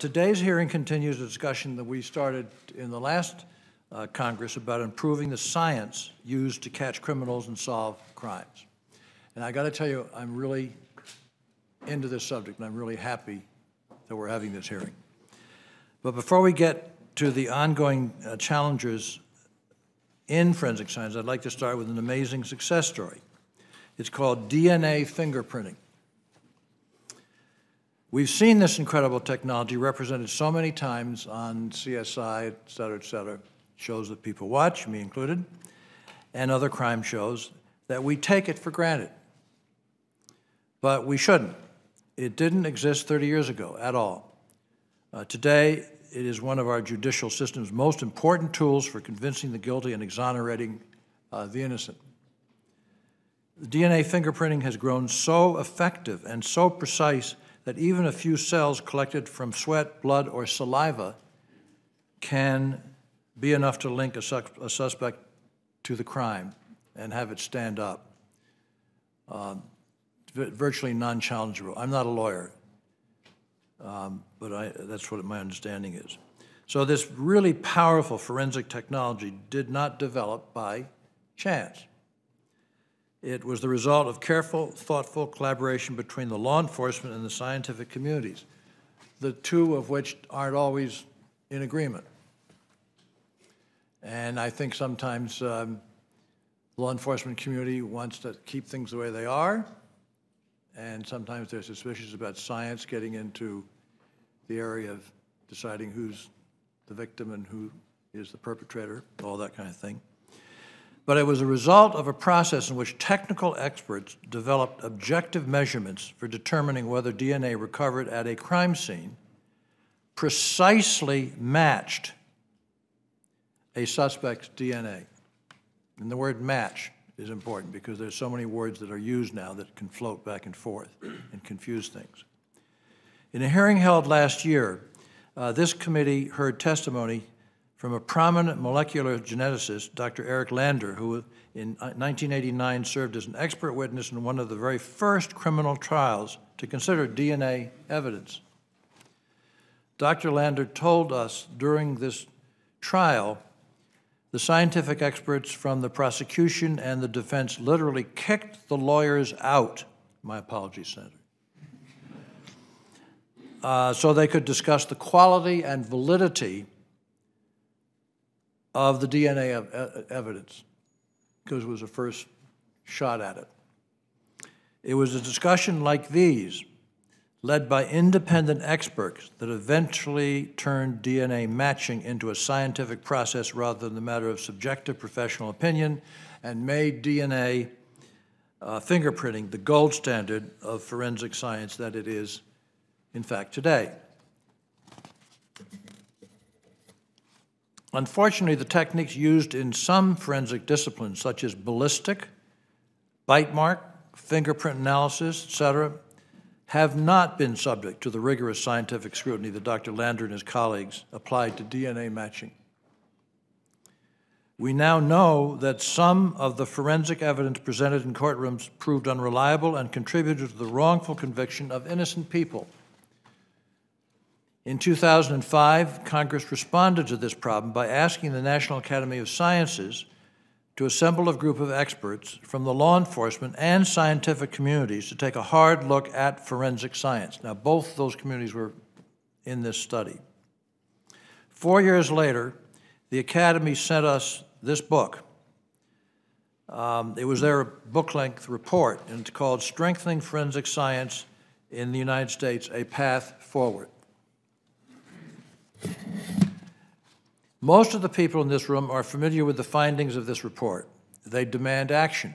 today's hearing continues a discussion that we started in the last Congress about improving the science used to catch criminals and solve crimes. And I got to tell you, I'm really into this subject, and I'm really happy that we're having this hearing. But before we get to the ongoing challenges in forensic science, I'd like to start with an amazing success story. It's called DNA fingerprinting. We've seen this incredible technology represented so many times on CSI, et cetera, shows that people watch, me included, and other crime shows, that we take it for granted. But we shouldn't. It didn't exist 30 years ago at all. Today, it is one of our judicial system's most important tools for convincing the guilty and exonerating the innocent. The DNA fingerprinting has grown so effective and so precise that even a few cells collected from sweat, blood, or saliva can be enough to link a suspect to the crime and have it stand up. Virtually non-challengeable. I'm not a lawyer, but that's what my understanding is. So this really powerful forensic technology did not develop by chance. It was the result of careful, thoughtful collaboration between the law enforcement and the scientific communities, the two of which aren't always in agreement. And I think sometimes the law enforcement community wants to keep things the way they are, and sometimes they're suspicious about science getting into the area of deciding who's the victim and who is the perpetrator, all that kind of thing. But it was a result of a process in which technical experts developed objective measurements for determining whether DNA recovered at a crime scene precisely matched a suspect's DNA. And the word match is important because there's so many words that are used now that can float back and forth and confuse things. In a hearing held last year, this committee heard testimony from a prominent molecular geneticist, Dr. Eric Lander, who in 1989 served as an expert witness in one of the very first criminal trials to consider DNA evidence. Dr. Lander told us during this trial, the scientific experts from the prosecution and the defense literally kicked the lawyers out, my apologies, Senator, so they could discuss the quality and validity of the DNA evidence, because it was a first shot at it. It was a discussion like these, led by independent experts, that eventually turned DNA matching into a scientific process rather than a matter of subjective professional opinion, and made DNA fingerprinting the gold standard of forensic science that it is, in fact, today. Unfortunately, the techniques used in some forensic disciplines, such as ballistic, bite mark, fingerprint analysis, etc., have not been subject to the rigorous scientific scrutiny that Dr. Lander and his colleagues applied to DNA matching. We now know that some of the forensic evidence presented in courtrooms proved unreliable and contributed to the wrongful conviction of innocent people. In 2005, Congress responded to this problem by asking the National Academy of Sciences to assemble a group of experts from the law enforcement and scientific communities to take a hard look at forensic science. Now, both those communities were in this study. 4 years later, the Academy sent us this book. It was their book-length report, and it's called Strengthening Forensic Science in the United States, A Path Forward. Most of the people in this room are familiar with the findings of this report. They demand action.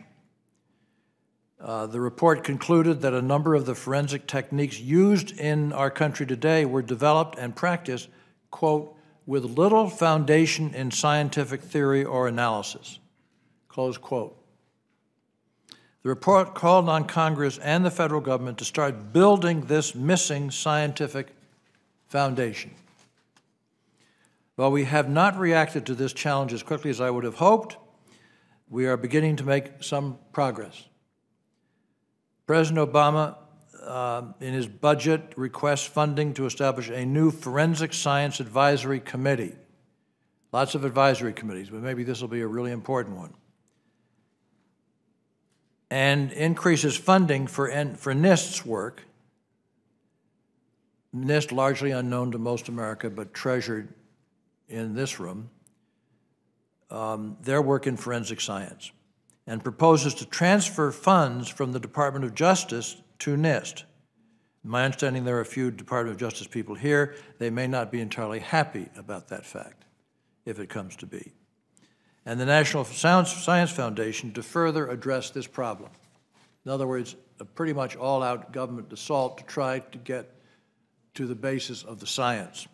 The report concluded that a number of the forensic techniques used in our country today were developed and practiced, quote, with little foundation in scientific theory or analysis, close quote. The report called on Congress and the federal government to start building this missing scientific foundation. While we have not reacted to this challenge as quickly as I would have hoped, we are beginning to make some progress. President Obama in his budget, requests funding to establish a new Forensic Science Advisory Committee. Lots of advisory committees, but maybe this will be a really important one. And increases funding for NIST's work. NIST, largely unknown to most America, but treasured in this room, their work in forensic science, and proposes to transfer funds from the Department of Justice to NIST. In my understanding, there are a few Department of Justice people here. They may not be entirely happy about that fact, if it comes to be. And the National Science Foundation to further address this problem. In other words, a pretty much all-out government assault to try to get to the basis of the science.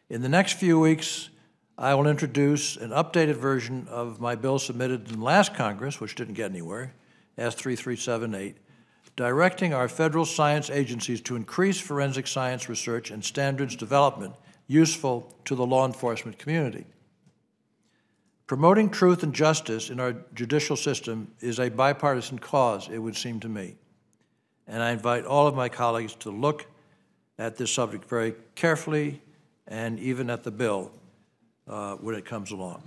In the next few weeks, I will introduce an updated version of my bill submitted in the last Congress, which didn't get anywhere, S3378, directing our federal science agencies to increase forensic science research and standards development useful to the law enforcement community. Promoting truth and justice in our judicial system is a bipartisan cause, it would seem to me. And I invite all of my colleagues to look at this subject very carefully and even at the bill when it comes along.